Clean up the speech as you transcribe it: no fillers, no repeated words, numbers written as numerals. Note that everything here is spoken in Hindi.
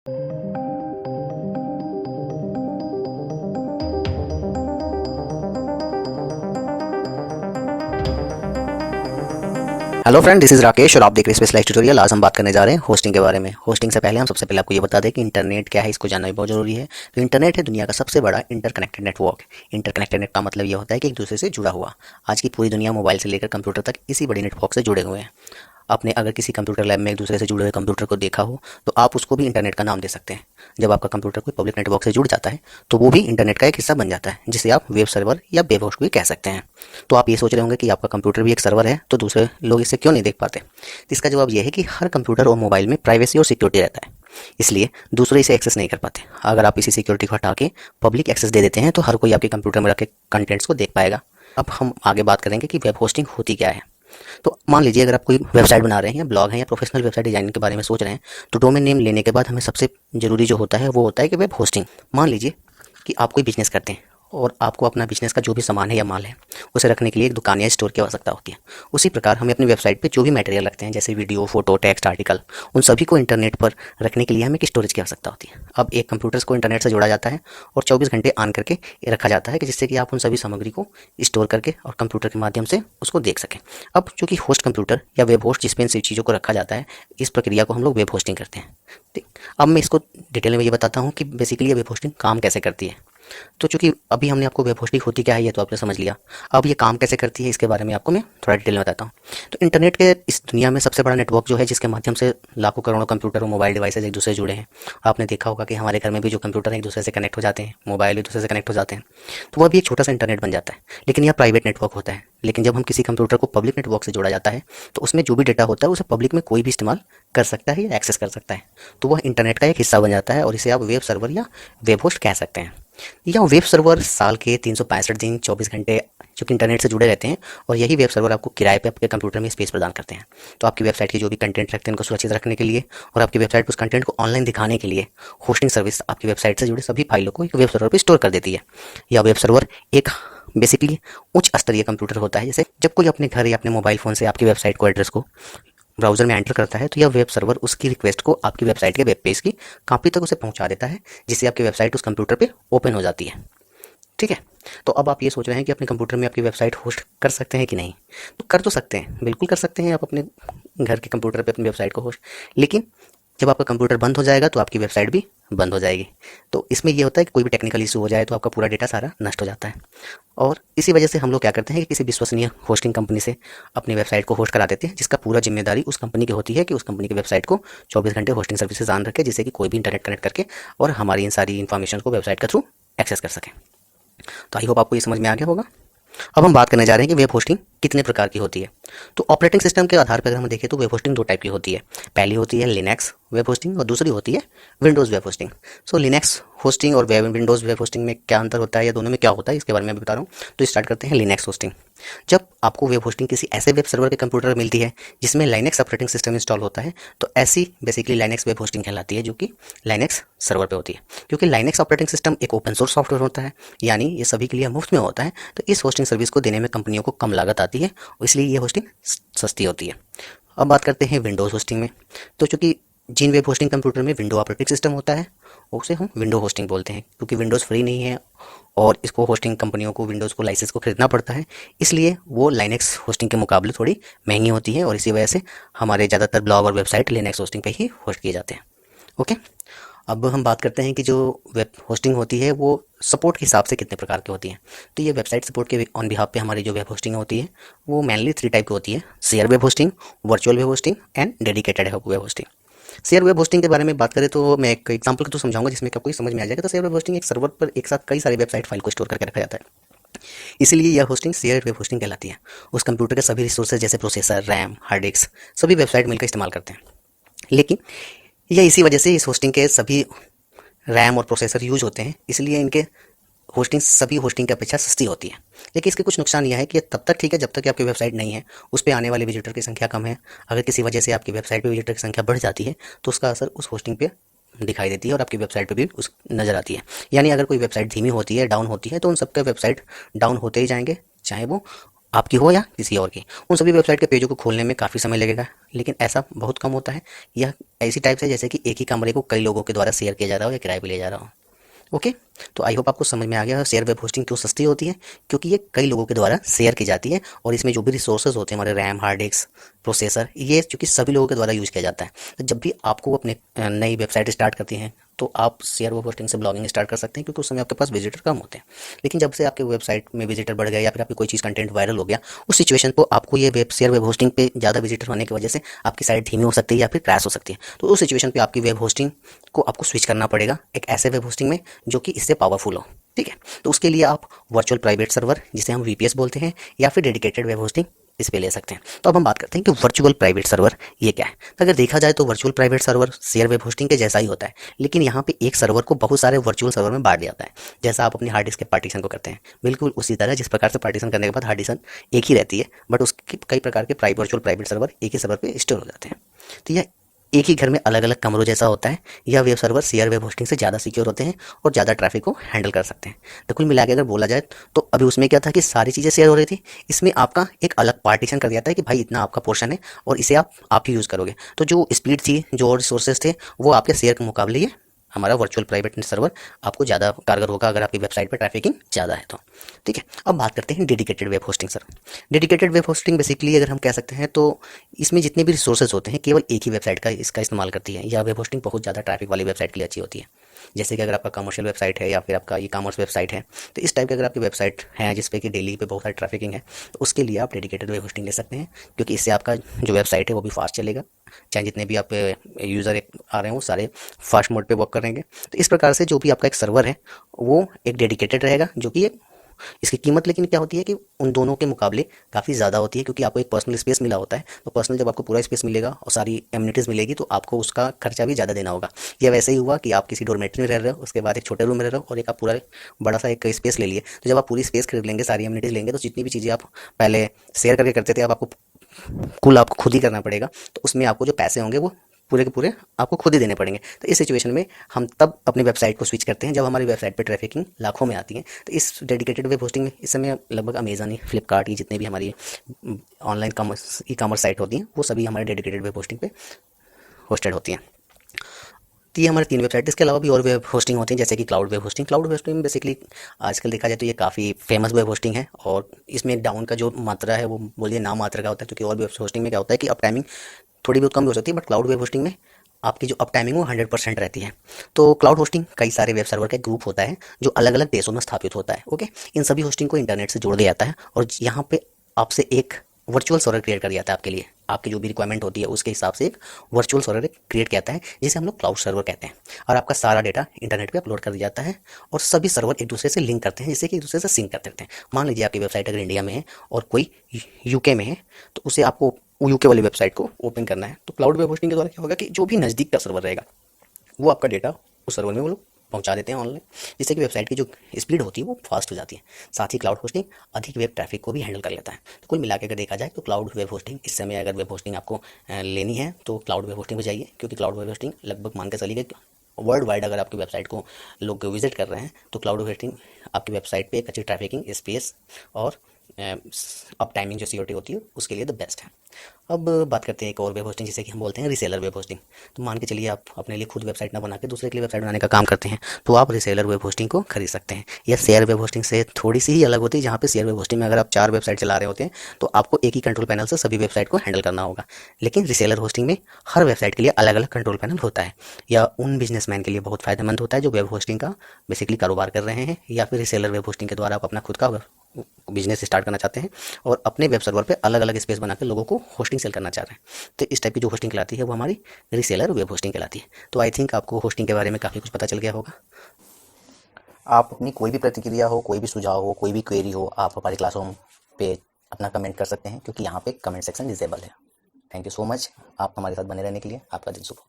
Hello friend, this is Rakesh और आप देख रहे हैं स्पेशलाइज्ड ट्यूटोरियल। आज हम बात करने जा रहे हैं होस्टिंग के बारे में। होस्टिंग से पहले हम सबसे पहले आपको ये बता दें कि इंटरनेट क्या है, इसको जानना भी बहुत ज़रूरी है। तो इंटरनेट है दुनिया का सबसे बड़ा इंटरकनेक्टेड नेटवर्क। इंटरकनेक्टेड नेट का मतलब ये होता है कि एक दूसरे से जुड़ा हुआ। आज की पूरी दुनिया मोबाइल से लेकर कंप्यूटर तक इसी बड़ी नेटवर्क से जुड़े हुए हैं। आपने अगर किसी कंप्यूटर लैब में एक दूसरे से जुड़े हुए कंप्यूटर को देखा हो तो आप उसको भी इंटरनेट का नाम दे सकते हैं। जब आपका कंप्यूटर कोई पब्लिक नेटवर्क से जुड़ जाता है तो वो भी इंटरनेट का एक हिस्सा बन जाता है, जिसे आप वेब सर्वर या वेब होस्ट भी कह सकते हैं। तो आप ये सोच रहे होंगे कि आपका कंप्यूटर भी एक सर्वर है, तो दूसरे लोग इसे क्यों नहीं देख पाते। तो इसका जवाब यह है कि हर कंप्यूटर और मोबाइल में प्राइवेसी और सिक्योरिटी रहता है, इसलिए दूसरे इसे एक्सेस नहीं कर पाते। अगर आप इसी सिक्योरिटी को हटा के पब्लिक एक्सेस दे देते हैं तो हर कोई आपके कंप्यूटर में रखे कंटेंट्स को देख पाएगा। अब हम आगे बात करेंगे कि वेब होस्टिंग होती क्या है। तो मान लीजिए अगर आप कोई वेबसाइट बना रहे हैं या ब्लॉग है या प्रोफेशनल वेबसाइट डिजाइनिंग के बारे में सोच रहे हैं, तो डोमेन नेम लेने के बाद हमें सबसे जरूरी जो होता है वो होता है कि वेब होस्टिंग। मान लीजिए कि आप कोई बिजनेस करते हैं और आपको अपना बिजनेस का जो भी सामान है या माल है उसे रखने के लिए एक दुकान या स्टोर की आवश्यकता होती है। उसी प्रकार हमें अपनी वेबसाइट पे जो भी मटेरियल रखते हैं, जैसे वीडियो, फोटो, टेक्स्ट, आर्टिकल, उन सभी को इंटरनेट पर रखने के लिए हमें एक स्टोरेज की आवश्यकता होती है। अब एक कंप्यूटर को इंटरनेट से जोड़ा जाता है और 24 घंटे ऑन करके रखा जाता है कि जिससे कि आप उन सभी सामग्री को स्टोर करके और कंप्यूटर के माध्यम से उसको देख सकें। अब चूंकि होस्ट कंप्यूटर या वेब होस्ट जिसमें इन सभी चीज़ों को रखा जाता है, इस प्रक्रिया को हम लोग वेब होस्टिंग करते हैं। ठीक, अब मैं इसको डिटेल में ये बताता हूँ कि बेसिकली ये वेब होस्टिंग काम कैसे करती है। तो चूंकि अभी हमने आपको वेब होस्टिंग होती क्या है ये तो आपने समझ लिया, अब ये काम कैसे करती है इसके बारे में आपको मैं थोड़ा डिटेल में बताता हूँ। तो इंटरनेट के इस दुनिया में सबसे बड़ा नेटवर्क जो है, जिसके माध्यम से लाखों करोड़ों कंप्यूटर और मोबाइल डिवाइसेज एक दूसरे से जुड़े हैं। आपने देखा होगा कि हमारे घर में भी जो कंप्यूटर एक दूसरे से कनेक्ट हो जाते हैं, मोबाइल एक दूसरे से कनेक्ट हो जाते हैं, तो वह भी एक छोटा सा इंटरनेट बन जाता है। लेकिन यह प्राइवेट नेटवर्क होता है। लेकिन जब हम किसी कंप्यूटर को पब्लिक नेटवर्क से जोड़ा जाता है तो उसमें जो भी डेटा होता है उसे पब्लिक में कोई भी इस्तेमाल कर सकता है या एक्सेस कर सकता है, तो वह इंटरनेट का एक हिस्सा बन जाता है और इसे आप वेब सर्वर या वेब होस्ट कह सकते हैं। या वेब सर्वर साल के 365 दिन 24 घंटे चूँकि इंटरनेट से जुड़े रहते हैं और यही वेब सर्वर आपको किराए पे आपके कंप्यूटर में स्पेस प्रदान करते हैं। तो आपकी वेबसाइट की जो भी कंटेंट रखते हैं उनको सुरक्षित रखने के लिए और आपकी वेबसाइट पर उस कंटेंट को ऑनलाइन दिखाने के लिए होस्टिंग सर्विस आपकी वेबसाइट से जुड़े सभी फाइलों को एक वेब सर्वर पर स्टोर कर देती है। या वेब सर्वर एक बेसिकली उच्च स्तरीय कंप्यूटर होता है। जैसे जब कोई अपने घर या अपने मोबाइल फ़ोन से आपकी वेबसाइट को एड्रेस को ब्राउज़र में एंटर करता है तो यह वेब सर्वर उसकी रिक्वेस्ट को आपकी वेबसाइट के वेब पेज की कॉपी तक उसे पहुंचा देता है, जिससे आपकी वेबसाइट उस कंप्यूटर पे ओपन हो जाती है। ठीक है, तो अब आप ये सोच रहे हैं कि अपने कंप्यूटर में आपकी वेबसाइट होस्ट कर सकते हैं कि नहीं। तो कर तो सकते हैं, बिल्कुल कर सकते हैं आप अपने घर के कंप्यूटर पे अपनी वेबसाइट को होस्ट। लेकिन जब आपका कंप्यूटर बंद हो जाएगा तो आपकी वेबसाइट भी बंद हो जाएगी। तो इसमें ये होता है कि कोई भी टेक्निकल इशू हो जाए तो आपका पूरा डेटा सारा नष्ट हो जाता है। और इसी वजह से हम लोग क्या करते हैं कि किसी विश्वसनीय होस्टिंग कंपनी से अपनी वेबसाइट को होस्ट करा देते हैं, जिसका पूरा जिम्मेदारी उस कंपनी की होती है कि उस कंपनी की वेबसाइट को 24 घंटे होस्टिंग सर्विसेज ऑन रखे, जिससे कि कोई भी इंटरनेट कनेक्ट करके और हमारी इन सारी इन्फॉर्मेशन को वेबसाइट के थ्रू एक्सेस कर सकें। तो आई होप आपको ये समझ में आ गया होगा। अब हम बात करने जा रहे हैं कि वेब होस्टिंग कितने प्रकार की होती है। तो ऑपरेटिंग सिस्टम के आधार पर अगर हम देखें तो वेब होस्टिंग दो टाइप की होती है। पहली होती है लिनक्स वेब होस्टिंग और दूसरी होती है विंडोज़ वेब होस्टिंग। सो लिनक्स होस्टिंग और विंडोज़ वेब होस्टिंग में क्या अंतर होता है या दोनों में क्या होता है इसके बारे में बता रहा हूँ। तो स्टार्ट करते हैं लिनक्स होस्टिंग। जब आपको वेब होस्टिंग किसी ऐसे वेब सर्वर के कंप्यूटर पर मिलती है जिसमें लाइनेक्स ऑपरेटिंग सिस्टम इंस्टॉल होता है, तो ऐसी बेसिकली लाइनेक्स वेब होस्टिंग कहलाती है, जो कि लाइनेक्स सर्वर पे होती है। क्योंकि लाइनेक्स ऑपरेटिंग सिस्टम एक ओपन सोर्स सॉफ्टवेयर होता है, यानी ये सभी के लिए मुफ्त में होता है, तो इस होस्टिंग सर्विस को देने में कंपनियों को कम लागत आती है, इसलिए ये होस्टिंग सस्ती होती है। अब बात करते हैं विंडोज़ होस्टिंग में। तो चूंकि जिन वेब होस्टिंग कंप्यूटर में विंडो ऑपरेटिंग सिस्टम होता है उसे हम विंडो होस्टिंग बोलते हैं, क्योंकि विंडोज़ फ्री नहीं है और इसको होस्टिंग कंपनियों को विंडोज़ को लाइसेंस को खरीदना पड़ता है, इसलिए वो लाइनेक्स होस्टिंग के मुकाबले थोड़ी महंगी होती है और इसी वजह से हमारे ज़्यादातर ब्लॉग और वेबसाइट लिनक्स होस्टिंग पे ही होस्ट किए जाते हैं। ओके, अब हम बात करते हैं कि जो वेब होस्टिंग होती है वो सपोर्ट के हिसाब से कितने प्रकार की होती है। तो ये वेबसाइट सपोर्ट के ऑन बिहाफ पे हमारी जो वेब होस्टिंग होती है वो मेनली 3 टाइप की होती है: share web hosting, virtual web hosting and dedicated web hosting. Share web hosting के बारे में बात करें तो मैं एक एग्जांपल के तो समझाऊंगा जिसमें आपको समझ में आ जाएगा। तो शेयर वेब होस्टिंग एक सर्वर पर एक साथ कई सारी वेबसाइट फाइल को स्टोर करके रखा जाता है, इसीलिए यह होस्टिंग शेयर वेब होस्टिंग कहलाती है। उस कंप्यूटर के सभी रिसोर्सेज जैसे प्रोसेसर, रैम, हार्ड डिस्क सभी वेबसाइट मिलकर इस्तेमाल करते हैं। लेकिन यह इसी वजह से इस होस्टिंग के सभी रैम और प्रोसेसर यूज होते हैं, इसलिए इनके होस्टिंग सभी होस्टिंग की अपेक्षा सस्ती होती है। लेकिन इसके कुछ नुकसान यह है कि तब तक ठीक है जब तक कि आपकी वेबसाइट नहीं है, उस पर आने वाले विजिटर की संख्या कम है। अगर किसी वजह से आपकी वेबसाइट पे विजिटर की संख्या बढ़ जाती है तो उसका असर उस होस्टिंग पे दिखाई देती है और आपकी वेबसाइट पे भी उस नज़र आती है। यानी अगर कोई वेबसाइट धीमी होती है, डाउन होती है, तो उन सबके वेबसाइट डाउन होते ही जाएंगे, चाहे वो आपकी हो या किसी और की, उन सभी वेबसाइट के पेजों को खोलने में काफ़ी समय लगेगा। लेकिन ऐसा बहुत कम होता है। यह ऐसी टाइप है जैसे कि एक ही कमरे को कई लोगों के द्वारा शेयर किया जा रहा हो या किराए पे लिया जा रहा हो। ओके, तो आई होप आपको समझ में आ गया शेयर वेब होस्टिंग क्यों सस्ती होती है, क्योंकि ये कई लोगों के द्वारा शेयर की जाती है और इसमें जो भी रिसोर्सेज होते हैं, हमारे रैम, हार्ड डिस्क, प्रोसेसर, ये चूंकि सभी लोगों के द्वारा यूज किया जाता है। तो जब भी आपको अपने नई वेबसाइट स्टार्ट करती हैं तो आप शेयर वेब होस्टिंग से ब्लॉगिंग स्टार्ट कर सकते हैं, क्योंकि उस समय आपके पास विजिटर कम होते हैं। लेकिन जब से आपके वेबसाइट में विजिटर बढ़ गया या फिर आपकी कोई चीज़ कंटेंट वायरल हो गया, उस सिचुएशन को आपको ये शेयर वेब होस्टिंग पे ज़्यादा विजिटर होने की वजह से आपकी साइट धीमी हो सकती है या फिर क्रैश हो सकती है। तो उस सिचुएशन पे आपकी वेब होस्टिंग को आपको स्विच करना पड़ेगा एक ऐसे वेब होस्टिंग में जो कि इससे पावरफुल हो। ठीक है, तो उसके लिए आप वर्चुअल प्राइवेट सर्वर, जिसे हम वीपीएस बोलते हैं, या फिर डेडिकेटेड वेब होस्टिंग इस पे ले सकते हैं। तो अब हम बात करते हैं कि वर्चुअल प्राइवेट सर्वर ये क्या है। तो अगर देखा जाए तो virtual private server share web hosting के जैसा ही होता है, लेकिन यहाँ पे एक सर्वर को बहुत सारे वर्चुअल सर्वर में बांट दिया जाता है। जैसा आप अपनी हार्ड डिस्क के पार्टीशन को करते हैं, बिल्कुल उसी तरह जिस प्रकार से पार्टीशन करने के बाद हार्ड डिस्क एक ही रहती है, बट उसकी कई प्रकार के वर्चुअल प्राइवेट सर्वर एक ही सर्वर पे स्टोर हो जाते हैं। तो यह एक ही घर में अलग अलग कमरों जैसा होता है। यह web server share web hosting से ज़्यादा सिक्योर होते हैं और ज़्यादा ट्रैफिक को हैंडल कर सकते हैं। तो कुल मिला के अगर बोला जाए तो अभी उसमें क्या था कि सारी चीज़ें शेयर हो रही थी, इसमें आपका एक अलग पार्टीशन कर दिया था कि भाई इतना आपका पोर्शन है और इसे आप ही यूज़ करोगे। तो जो स्पीड थी, जो रिसोर्सेज थे, वो आपके शेयर के मुकाबले ये हमारा वर्चुअल प्राइवेट सर्वर आपको ज़्यादा कारगर होगा अगर आपकी वेबसाइट पर ट्रैफिकिंग ज़्यादा है तो। ठीक है, अब बात करते हैं dedicated web hosting sir. Dedicated web hosting basically अगर हम कह सकते हैं तो इसमें जितने भी रिसोर्सेज होते हैं केवल एक ही वेबसाइट का इसका इस्तेमाल करती है। यह वेब होस्टिंग बहुत ज़्यादा ट्रैफिक वाली वेबसाइट के लिए अच्छी होती है। जैसे कि अगर आपका कमर्शियल वेबसाइट है या फिर आपका ई कॉमर्स वेबसाइट है, तो इस टाइप की अगर आपकी वेबसाइट है जिसपे कि डेली पे बहुत सारी ट्रैफिकिंग है, तो उसके लिए आप डेडिकेटेड वेब होस्टिंग ले सकते हैं, क्योंकि इससे आपका जो वेबसाइट है वो भी फास्ट चलेगा। चाहे जितने भी आप यूज़र आ रहे हैं वो सारे फास्ट मोड पे वर्क करेंगे। तो इस प्रकार से जो भी आपका एक सर्वर है वो एक डेडिकेटेड रहेगा, जो कि इसकी कीमत लेकिन क्या होती है कि उन दोनों के मुकाबले काफ़ी ज़्यादा होती है, क्योंकि आपको एक पर्सनल स्पेस मिला होता है। तो पर्सनल जब आपको पूरा स्पेस मिलेगा और सारी एमिनिटीज़ मिलेगी तो आपको उसका खर्चा भी ज़्यादा देना होगा। यह वैसे ही हुआ कि आप किसी डोरमेट्री में रह रहे हो, उसके बाद एक छोटे रूम में रह रहे हो और एक आप पूरा बड़ा सा एक स्पेस ले लिए। तो जब आप पूरी स्पेस खरीद लेंगे, सारी एमिनिटीज़ लेंगे, तो जितनी भी चीज़ें आप पहले शेयर करके करते थे, अब आपको कुल आपको खुद ही करना पड़ेगा। तो उसमें आपको जो पैसे होंगे वो पूरे के पूरे आपको खुद ही देने पड़ेंगे। तो इस सिचुएशन में हम तब अपनी वेबसाइट को स्विच करते हैं जब हमारी वेबसाइट पे ट्रैफिकिंग लाखों में आती है। तो इस डेडिकेटेड वेब होस्टिंग में इस समय लगभग अमेजन, फ्लिपकार्ट, ये जितने भी हमारी online commerce e commerce site होती हैं वो सभी हमारे डेडिकेटेड वेब होस्टिंग पे होस्टेड होती हैं। तो ये हमारे 3 वेबसाइट, इसके अलावा भी और वेब होस्टिंग होती हैं जैसे कि cloud web hosting. Cloud web hosting basically आजकल देखा जाए तो ये काफ़ी फेमस वेब होस्टिंग है और इसमें डाउन का जो मात्रा है वो बोलिए नाम मात्रा का होता है, क्योंकि और वेब होस्टिंग में क्या होता है कि अप टाइमिंग थोड़ी बहुत कम भी हो सकती है, बट क्लाउड वेब होस्टिंग में आपकी जो अप टाइमिंग वो 100% रहती है। तो क्लाउड होस्टिंग कई सारे वेब सर्वर का ग्रुप होता है जो अलग अलग देशों में स्थापित होता है। ओके, इन सभी होस्टिंग को इंटरनेट से जोड़ दिया जाता है और यहाँ पे आपसे एक वर्चुअल सर्वर क्रिएट कर दिया जाता है आपके लिए। आपकी जो भी रिक्वायरमेंट होती है उसके हिसाब से एक वर्चुअल सर्वर क्रिएट किया जाता है, जिसे हम लोग क्लाउड सर्वर कहते हैं। और आपका सारा डेटा इंटरनेट पे अपलोड कर दिया जाता है और सभी सर्वर एक दूसरे से लिंक करते हैं, जिससे कि एक दूसरे से सिंक करते रहते हैं। मान लीजिए आपकी वेबसाइट अगर इंडिया में है और कोई यूके में है, तो उसे आपको यूके वाली वेबसाइट को ओपन करना है। तो क्लाउड वेब होस्टिंग के द्वारा क्या होगा कि जो भी नज़दीक का सर्वर रहेगा वो आपका डेटा उस सर्वर में वो लोग पहुंचा देते हैं ऑनलाइन, जिससे कि वेबसाइट की जो स्पीड होती है वो फास्ट हो जाती है। साथ ही क्लाउड होस्टिंग अधिक वेब ट्रैफिक को भी हैंडल कर लेता है। तो कुल मिला के अगर देखा जाए तो क्लाउड वेब होस्टिंग इस समय अगर वेब होस्टिंग आपको लेनी है तो क्लाउड वेब होस्टिंग पे जाइए, क्योंकि क्लाउड वेब होस्टिंग लगभग मान के चलिए वर्ल्ड वाइड अगर आपकी वेबसाइट को लोग विजिट कर रहे हैं तो क्लाउड होस्टिंग आपकी वेबसाइट पे एक अच्छी ट्रैफिकिंग स्पेस और अप टाइमिंग जो सिक्योरिटी होती है उसके लिए द बेस्ट है। अब बात करते हैं एक और वेब होस्टिंग जिसे कि हम बोलते हैं रिसेलर वेब होस्टिंग। तो मान के चलिए आप अपने लिए खुद वेबसाइट ना बना के दूसरे के लिए वेबसाइट बनाने का काम करते हैं, तो आप रिसेलर वेब होस्टिंग को खरीद सकते हैं। यह शेयर वेब होस्टिंग से थोड़ी सी ही अलग होती है, जहाँ पे शेयर वेब होस्टिंग में अगर आप 4 वेबसाइट चला रहे होते हैं तो आपको एक ही कंट्रोल पैनल से सभी वेबसाइट को हैंडल करना होगा। लेकिन रिसेलर होस्टिंग में हर वेबसाइट के लिए अलग अलग कंट्रोल पैनल होता है। यह उन बिजनेसमैन के लिए बहुत फायदेमंद होता है जो वेब होस्टिंग का बेसिकली कारोबार कर रहे हैं, या फिर रिसेलर वेब होस्टिंग के द्वारा आप अपना खुद का बिजनेस स्टार्ट करना चाहते हैं और अपने वेब सर्वर पे अलग अलग स्पेस बना के लोगों को होस्टिंग सेल करना चाह रहे हैं। तो इस टाइप की जो होस्टिंग कहलाती है वो हमारी रिसेलर वेब होस्टिंग कहलाती है। तो आई थिंक आपको होस्टिंग के बारे में काफ़ी कुछ पता चल गया होगा। आप अपनी कोई भी प्रतिक्रिया हो, कोई भी सुझाव हो, कोई भी क्वेरी हो, आप हमारी क्लासरूम पे अपना कमेंट कर सकते हैं, क्योंकि यहाँ पे कमेंट सेक्शन डिसेबल है। थैंक यू सो मच आप हमारे साथ बने रहने के लिए। आपका दिन शुभ हो।